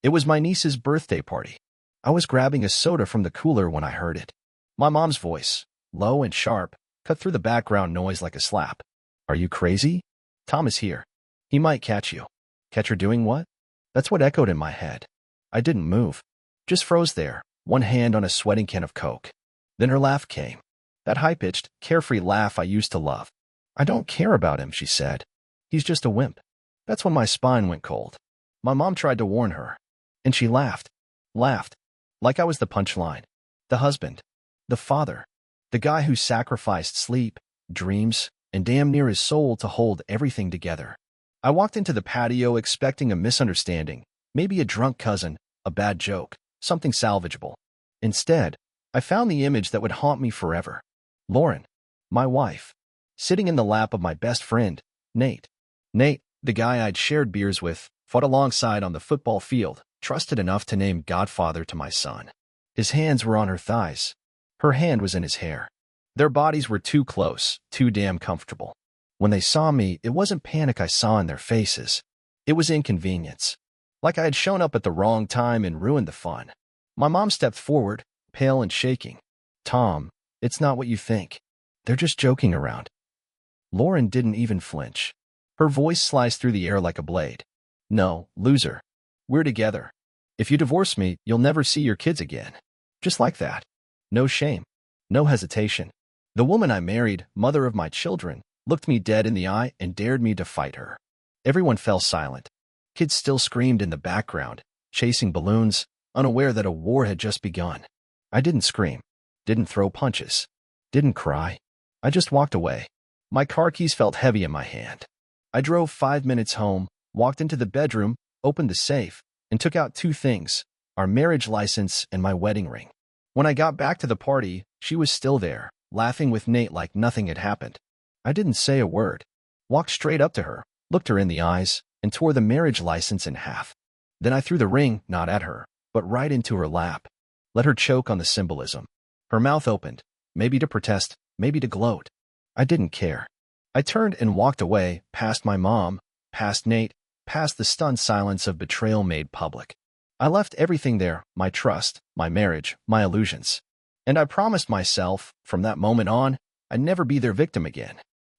It was my niece's birthday party. I was grabbing a soda from the cooler when I heard it. My mom's voice, low and sharp, cut through the background noise like a slap. Are you crazy? Tom is here. He might catch you. Catch her doing what? That's what echoed in my head. I didn't move. Just froze there, one hand on a sweating can of Coke. Then her laugh came. That high-pitched, carefree laugh I used to love. I don't care about him, she said. He's just a wimp. That's when my spine went cold. My mom tried to warn her. And she laughed. Laughed. Like I was the punchline. The husband. The father. The guy who sacrificed sleep, dreams, and damn near his soul to hold everything together. I walked into the patio expecting a misunderstanding, maybe a drunk cousin, a bad joke, something salvageable. Instead, I found the image that would haunt me forever. Lauren, my wife, sitting in the lap of my best friend, Nate. Nate, the guy I'd shared beers with, fought alongside on the football field, trusted enough to name Godfather to my son. His hands were on her thighs. Her hand was in his hair. Their bodies were too close, too damn comfortable. When they saw me, it wasn't panic I saw in their faces. It was inconvenience. Like I had shown up at the wrong time and ruined the fun. My mom stepped forward, pale and shaking. Tom, it's not what you think. They're just joking around. Lauren didn't even flinch. Her voice sliced through the air like a blade. No, loser. We're together. If you divorce me, you'll never see your kids again. Just like that. No shame. No hesitation. The woman I married, mother of my children, looked me dead in the eye and dared me to fight her. Everyone fell silent. Kids still screamed in the background, chasing balloons, unaware that a war had just begun. I didn't scream, didn't throw punches, didn't cry. I just walked away. My car keys felt heavy in my hand. I drove 5 minutes home, walked into the bedroom, opened the safe, and took out 2 things, our marriage license and my wedding ring. When I got back to the party, she was still there, laughing with Nate like nothing had happened. I didn't say a word. Walked straight up to her, looked her in the eyes, and tore the marriage license in half. Then I threw the ring, not at her, but right into her lap. Let her choke on the symbolism. Her mouth opened, maybe to protest, maybe to gloat. I didn't care. I turned and walked away, past my mom, past Nate, past the stunned silence of betrayal made public. I left everything there, my trust, my marriage, my illusions. And I promised myself, from that moment on, I'd never be their victim again.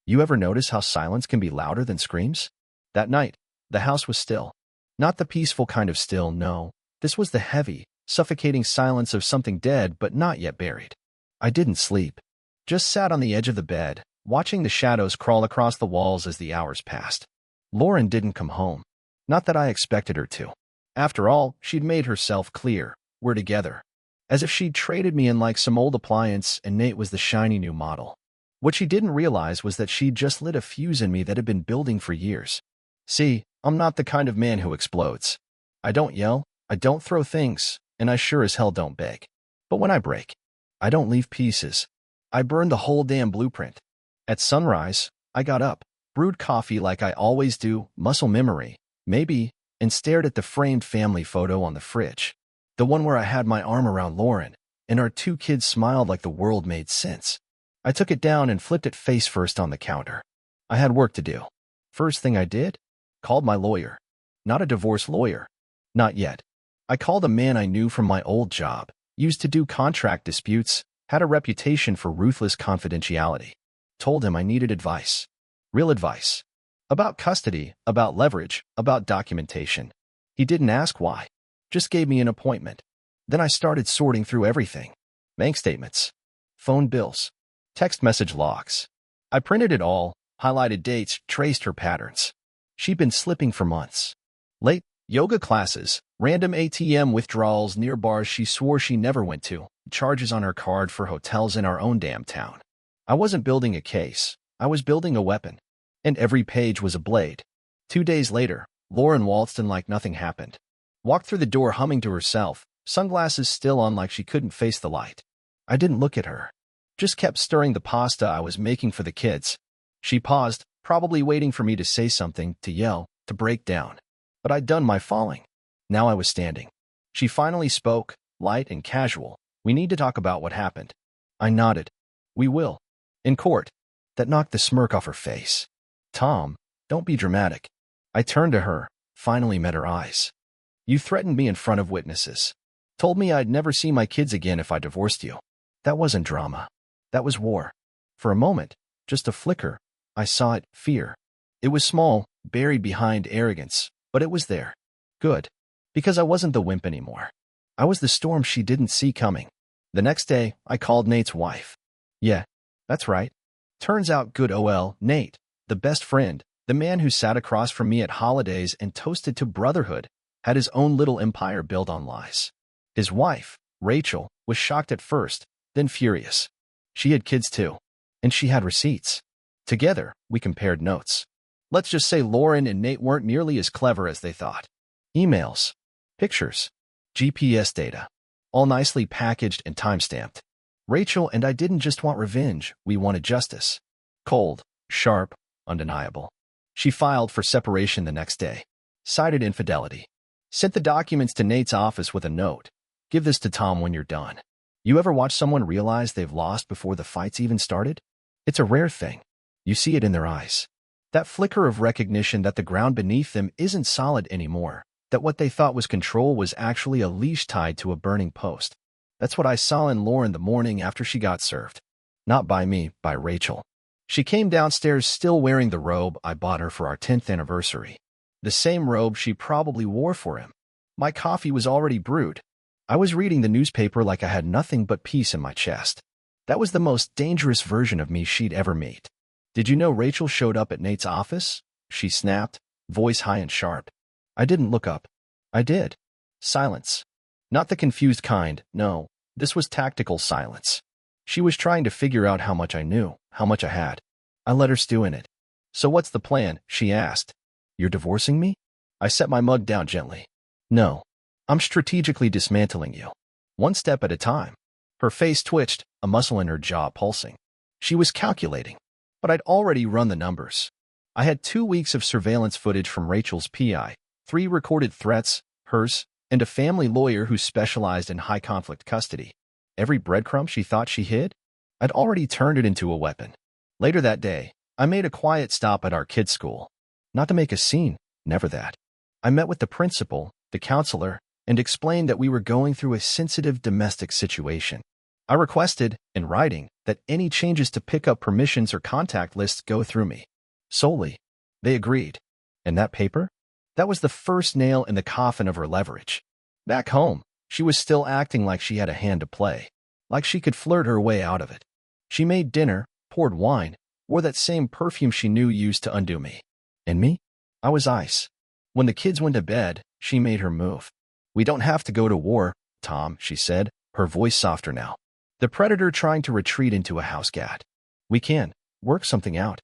You ever notice how silence can be louder than screams? That night, the house was still. Not the peaceful kind of still, no. This was the heavy, suffocating silence of something dead but not yet buried. I didn't sleep. Just sat on the edge of the bed, watching the shadows crawl across the walls as the hours passed. Lauren didn't come home. Not that I expected her to. After all, she'd made herself clear. We're together. As if she'd traded me in like some old appliance and Nate was the shiny new model. What she didn't realize was that she'd just lit a fuse in me that had been building for years. See, I'm not the kind of man who explodes. I don't yell, I don't throw things, and I sure as hell don't beg. But when I break, I don't leave pieces. I burn the whole damn blueprint. At sunrise, I got up, brewed coffee like I always do, muscle memory, maybe, and stared at the framed family photo on the fridge. The one where I had my arm around Lauren, and our 2 kids smiled like the world made sense. I took it down and flipped it face first on the counter. I had work to do. First thing I did? Called my lawyer. Not a divorce lawyer. Not yet. I called a man I knew from my old job, used to do contract disputes, had a reputation for ruthless confidentiality. Told him I needed advice. Real advice. About custody, about leverage, about documentation. He didn't ask why. Just gave me an appointment. Then I started sorting through everything. Bank statements. Phone bills. Text message logs. I printed it all, highlighted dates, traced her patterns. She'd been slipping for months. Late, yoga classes, random ATM withdrawals near bars she swore she never went to, charges on her card for hotels in our own damn town. I wasn't building a case. I was building a weapon. And every page was a blade. 2 days later, Lauren waltzed in like nothing happened. Walked through the door humming to herself, sunglasses still on like she couldn't face the light. I didn't look at her. Just kept stirring the pasta I was making for the kids. She paused, probably waiting for me to say something, to yell, to break down. But I'd done my falling. Now I was standing. She finally spoke, light and casual. We need to talk about what happened. I nodded. We will. In court. That knocked the smirk off her face. Tom, don't be dramatic. I turned to her, finally met her eyes. You threatened me in front of witnesses. Told me I'd never see my kids again if I divorced you. That wasn't drama. That was war. For a moment, just a flicker, I saw it, fear. It was small, buried behind arrogance, but it was there. Good. Because I wasn't the wimp anymore. I was the storm she didn't see coming. The next day, I called Nate's wife. Yeah, that's right. Turns out good ol' Nate, the best friend, the man who sat across from me at holidays and toasted to brotherhood, had his own little empire built on lies. His wife, Rachel, was shocked at first, then furious. She had kids too, and she had receipts. Together, we compared notes. Let's just say Lauren and Nate weren't nearly as clever as they thought. Emails, pictures, GPS data, all nicely packaged and time-stamped. Rachel and I didn't just want revenge, we wanted justice. Cold, sharp, undeniable. She filed for separation the next day. Cited infidelity. Sent the documents to Nate's office with a note. Give this to Tom when you're done. You ever watch someone realize they've lost before the fights even started? It's a rare thing. You see it in their eyes. That flicker of recognition that the ground beneath them isn't solid anymore, that what they thought was control was actually a leash tied to a burning post. That's what I saw in Lauren the morning after she got served. Not by me, by Rachel. She came downstairs still wearing the robe I bought her for our 10th anniversary. The same robe she probably wore for him. My coffee was already brewed. I was reading the newspaper like I had nothing but peace in my chest. That was the most dangerous version of me she'd ever meet. Did you know Rachel showed up at Nate's office? She snapped, voice high and sharp. I didn't look up. I did. Silence. Not the confused kind, no. This was tactical silence. She was trying to figure out how much I knew, how much I had. I let her stew in it. So what's the plan? She asked. You're divorcing me? I set my mug down gently. No. I'm strategically dismantling you. One step at a time. Her face twitched, a muscle in her jaw pulsing. She was calculating. But I'd already run the numbers. I had 2 weeks of surveillance footage from Rachel's PI, 3 recorded threats, hers, and a family lawyer who specialized in high-conflict custody. Every breadcrumb she thought she hid, I'd already turned it into a weapon. Later that day, I made a quiet stop at our kids' school. Not to make a scene, never that. I met with the principal, the counselor, and explained that we were going through a sensitive domestic situation. I requested, in writing, that any changes to pick up permissions or contact lists go through me. Solely. They agreed. And that paper? That was the first nail in the coffin of her leverage. Back home, she was still acting like she had a hand to play, like she could flirt her way out of it. She made dinner, poured wine, wore that same perfume she knew used to undo me. And me? I was ice. When the kids went to bed, she made her move. We don't have to go to war, Tom, she said, her voice softer now. The predator trying to retreat into a house cat. We can work something out.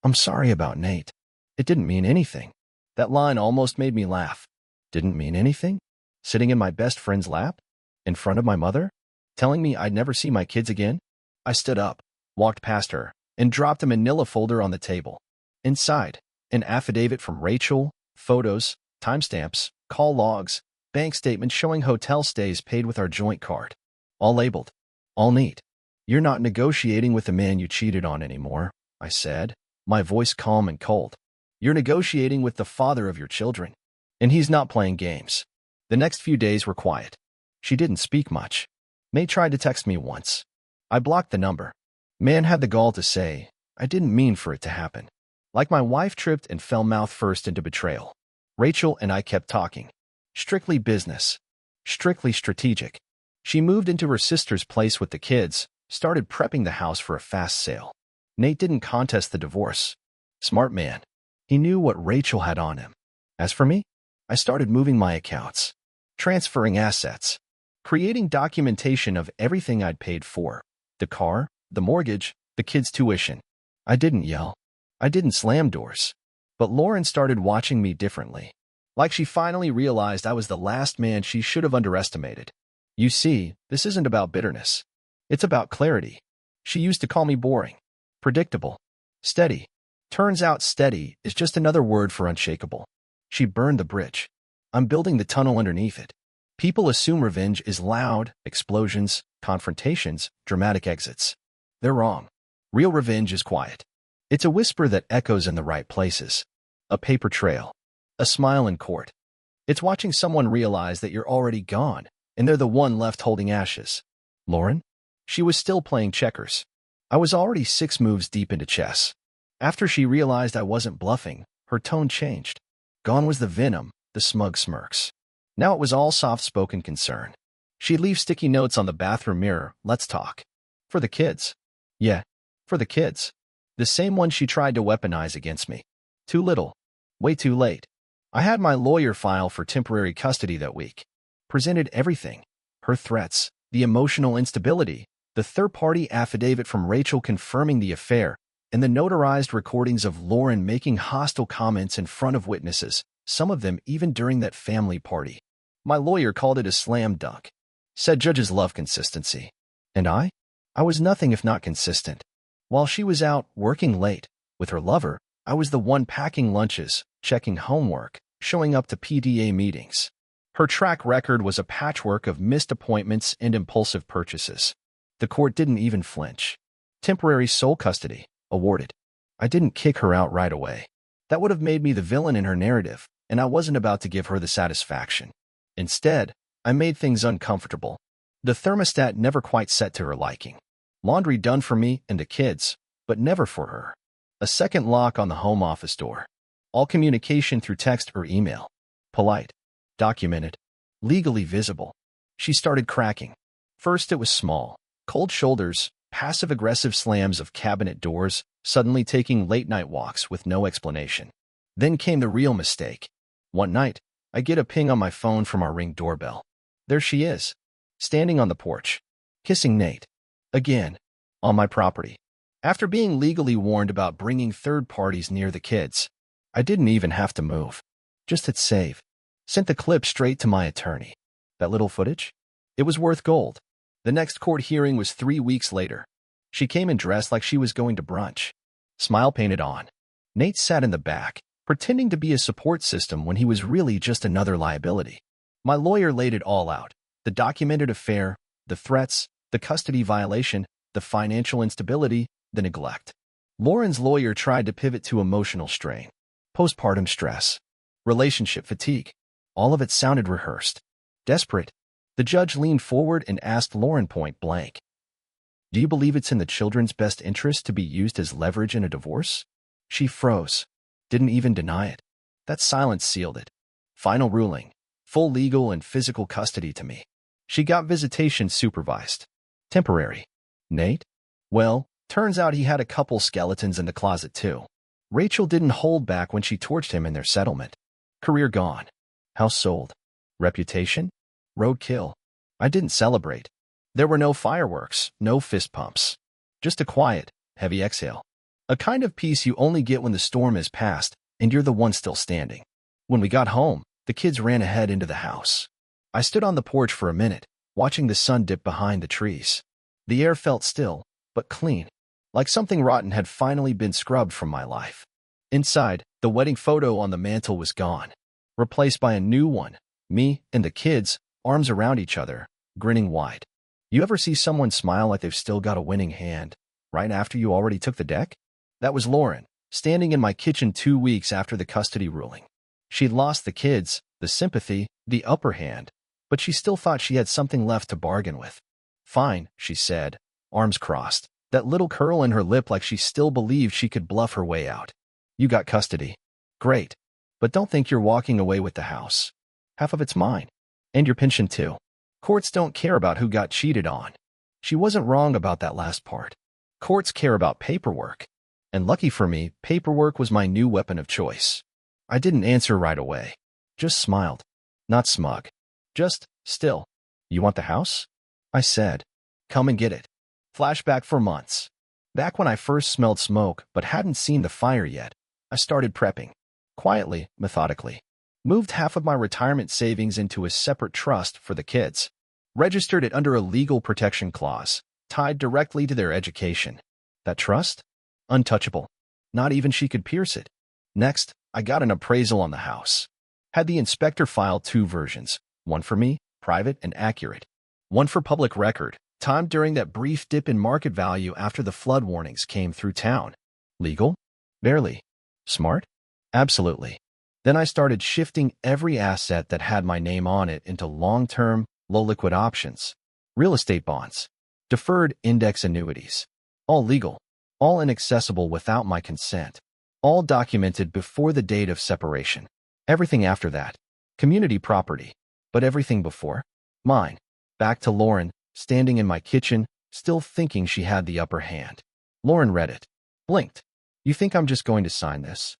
I'm sorry about Nate. It didn't mean anything. That line almost made me laugh. Didn't mean anything? Sitting in my best friend's lap? In front of my mother? Telling me I'd never see my kids again? I stood up, walked past her, and dropped a manila folder on the table. Inside, an affidavit from Rachel, photos, timestamps, call logs, bank statements showing hotel stays paid with our joint card. All labeled. All neat. You're not negotiating with the man you cheated on anymore, I said, my voice calm and cold. You're negotiating with the father of your children. And he's not playing games. The next few days were quiet. She didn't speak much. May tried to text me once. I blocked the number. Man had the gall to say, I didn't mean for it to happen. Like my wife tripped and fell mouth first into betrayal. Rachel and I kept talking. Strictly business. Strictly strategic. She moved into her sister's place with the kids, started prepping the house for a fast sale. Nate didn't contest the divorce. Smart man. He knew what Rachel had on him. As for me, I started moving my accounts, transferring assets, creating documentation of everything I'd paid for, the car, the mortgage, the kids' tuition. I didn't yell. I didn't slam doors. But Lauren started watching me differently. Like she finally realized I was the last man she should have underestimated. You see, this isn't about bitterness. It's about clarity. She used to call me boring, predictable, steady. Turns out steady is just another word for unshakable. She burned the bridge. I'm building the tunnel underneath it. People assume revenge is loud, explosions, confrontations, dramatic exits. They're wrong. Real revenge is quiet. It's a whisper that echoes in the right places. A paper trail. A smile in court. It's watching someone realize that you're already gone, and they're the one left holding ashes. Lauren? She was still playing checkers. I was already 6 moves deep into chess. After she realized I wasn't bluffing, her tone changed. Gone was the venom, the smug smirks. Now it was all soft-spoken concern. She'd leave sticky notes on the bathroom mirror, "Let's talk." For the kids. Yeah, for the kids. The same one she tried to weaponize against me. Too little. Way too late. I had my lawyer file for temporary custody that week. Presented everything. Her threats, the emotional instability, the third-party affidavit from Rachel confirming the affair, and the notarized recordings of Lauren making hostile comments in front of witnesses, some of them even during that family party. My lawyer called it a slam dunk. Said judges love consistency. And I was nothing if not consistent. While she was out working late with her lover, I was the one packing lunches, checking homework, showing up to PDA meetings. Her track record was a patchwork of missed appointments and impulsive purchases. The court didn't even flinch. Temporary sole custody, awarded. I didn't kick her out right away. That would have made me the villain in her narrative, and I wasn't about to give her the satisfaction. Instead, I made things uncomfortable. The thermostat never quite set to her liking. Laundry done for me and the kids, but never for her. A second lock on the home office door. All communication through text or email. Polite. Documented. Legally visible. She started cracking. First it was small. Cold shoulders, passive-aggressive slams of cabinet doors, suddenly taking late-night walks with no explanation. Then came the real mistake. One night, I get a ping on my phone from our Ring doorbell. There she is, standing on the porch, kissing Nate. Again, on my property. After being legally warned about bringing third parties near the kids, I didn't even have to move. Just hit save. Sent the clip straight to my attorney. That little footage? It was worth gold. The next court hearing was 3 weeks later. She came in dressed like she was going to brunch. Smile painted on. Nate sat in the back, pretending to be a support system when he was really just another liability. My lawyer laid it all out. The documented affair, the threats, the custody violation, the financial instability, the neglect. Lauren's lawyer tried to pivot to emotional strain, postpartum stress, relationship fatigue. All of it sounded rehearsed. Desperate. The judge leaned forward and asked Lauren point blank, "Do you believe it's in the children's best interest to be used as leverage in a divorce?" She froze. Didn't even deny it. That silence sealed it. Final ruling. Full legal and physical custody to me. She got visitation supervised. Temporary. Nate? Well, turns out he had a couple skeletons in the closet too. Rachel didn't hold back when she torched him in their settlement. Career gone. House sold. Reputation? Roadkill. I didn't celebrate. There were no fireworks, no fist pumps. Just a quiet, heavy exhale. A kind of peace you only get when the storm is past and you're the one still standing. When we got home, the kids ran ahead into the house. I stood on the porch for a minute, watching the sun dip behind the trees. The air felt still, but clean, like something rotten had finally been scrubbed from my life. Inside, the wedding photo on the mantle was gone, replaced by a new one, me and the kids, arms around each other, grinning wide. You ever see someone smile like they've still got a winning hand, right after you already took the deck? That was Lauren, standing in my kitchen 2 weeks after the custody ruling. She'd lost the kids, the sympathy, the upper hand, but she still thought she had something left to bargain with. "Fine," she said, arms crossed, that little curl in her lip like she still believed she could bluff her way out. "You got custody. Great. But don't think you're walking away with the house. Half of it's mine. And your pension too. Courts don't care about who got cheated on." She wasn't wrong about that last part. Courts care about paperwork. And lucky for me, paperwork was my new weapon of choice. I didn't answer right away. Just smiled. Not smug. Just still. "You want the house?" I said. "Come and get it." Flashback for months. Back when I first smelled smoke but hadn't seen the fire yet, I started prepping. Quietly, methodically. Moved half of my retirement savings into a separate trust for the kids. Registered it under a legal protection clause, tied directly to their education. That trust? Untouchable. Not even she could pierce it. Next, I got an appraisal on the house. Had the inspector file 2 versions, one for me, private and accurate. One for public record, timed during that brief dip in market value after the flood warnings came through town. Legal? Barely. Smart? Absolutely. Then I started shifting every asset that had my name on it into long-term, low-liquid options, real estate bonds, deferred index annuities, all legal, all inaccessible without my consent, all documented before the date of separation. Everything after that, community property, but everything before, mine. Back to Lauren, standing in my kitchen, still thinking she had the upper hand. Lauren read it, blinked. You think I'm just going to sign this?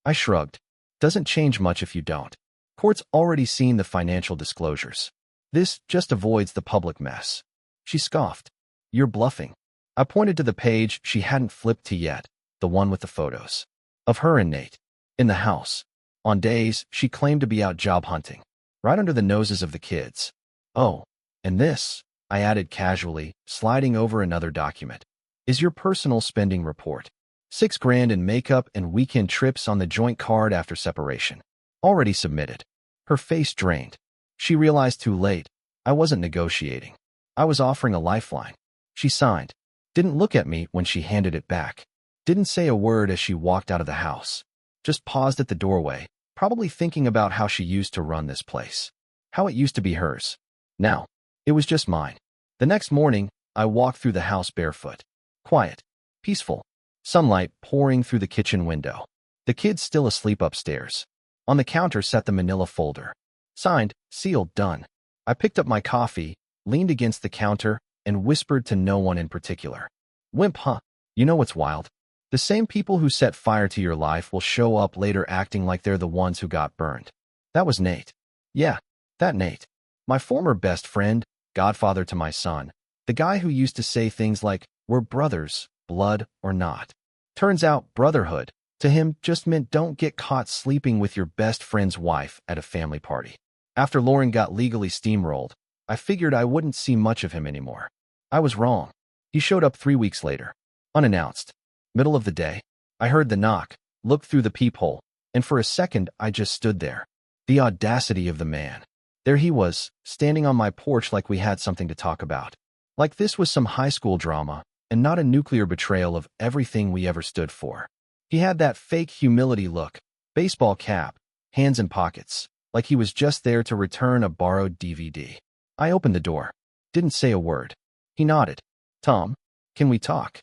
I shrugged. Doesn't change much if you don't. Court's already seen the financial disclosures. This just avoids the public mess. She scoffed. You're bluffing. I pointed to the page she hadn't flipped to yet, the one with the photos. Of her and Nate. In the house. On days, she claimed to be out job hunting. Right under the noses of the kids. Oh, and this, I added casually, sliding over another document, is your personal spending report. $6,000 in makeup and weekend trips on the joint card after separation. Already submitted. Her face drained. She realized too late. I wasn't negotiating. I was offering a lifeline. She signed. Didn't look at me when she handed it back. Didn't say a word as she walked out of the house. Just paused at the doorway, probably thinking about how she used to run this place. How it used to be hers. Now, it was just mine. The next morning, I walked through the house barefoot. Quiet. Peaceful. Sunlight pouring through the kitchen window. The kids still asleep upstairs. On the counter sat the manila folder. Signed, sealed, done. I picked up my coffee, leaned against the counter, and whispered to no one in particular. Wimp, huh? You know what's wild? The same people who set fire to your life will show up later acting like they're the ones who got burned. That was Nate. Yeah, that Nate. My former best friend, godfather to my son. The guy who used to say things like, we're brothers, blood or not. Turns out brotherhood, to him, just meant don't get caught sleeping with your best friend's wife at a family party. After Lauren got legally steamrolled, I figured I wouldn't see much of him anymore. I was wrong. He showed up 3 weeks later. Unannounced. Middle of the day. I heard the knock, looked through the peephole, and for a second I just stood there. The audacity of the man. There he was, standing on my porch like we had something to talk about. Like this was some high school drama, and not a nuclear betrayal of everything we ever stood for. He had that fake humility look, baseball cap, hands in pockets, like he was just there to return a borrowed DVD. I opened the door. Didn't say a word. He nodded. Tom, can we talk?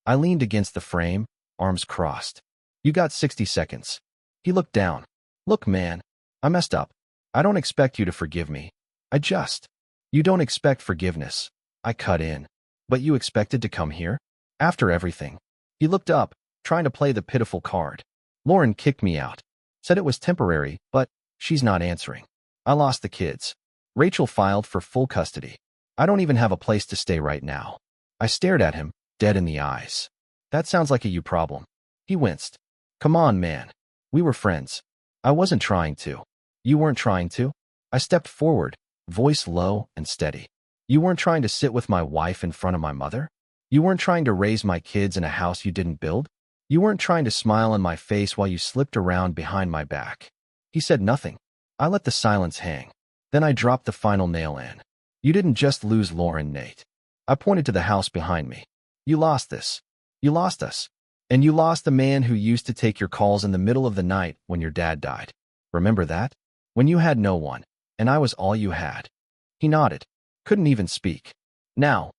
I leaned against the frame, arms crossed. You got 60 seconds. He looked down. Look, man, I messed up. I don't expect you to forgive me. You don't expect forgiveness. I cut in. But you expected to come here? After everything. He looked up, trying to play the pitiful card. Lauren kicked me out. Said it was temporary, but she's not answering. I lost the kids. Rachel filed for full custody. I don't even have a place to stay right now. I stared at him, dead in the eyes. That sounds like a you problem. He winced. Come on, man. We were friends. I wasn't trying to. You weren't trying to? I stepped forward, voice low and steady. You weren't trying to sit with my wife in front of my mother? You weren't trying to raise my kids in a house you didn't build? You weren't trying to smile in my face while you slipped around behind my back. He said nothing. I let the silence hang. Then I dropped the final nail in. You didn't just lose Lauren, Nate. I pointed to the house behind me. You lost this. You lost us. And you lost the man who used to take your calls in the middle of the night when your dad died. Remember that? When you had no one, and I was all you had. He nodded. Couldn't even speak. Now,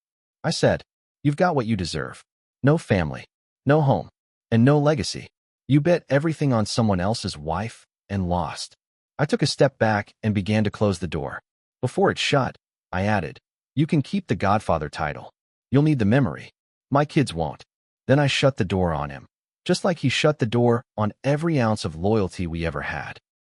I said, you've got what you deserve. No family, no home, and no legacy. You bet everything on someone else's wife and lost. I took a step back and began to close the door. Before it shut, I added, you can keep the Godfather title. You'll need the memory. My kids won't. Then I shut the door on him, just like he shut the door on every ounce of loyalty we ever had.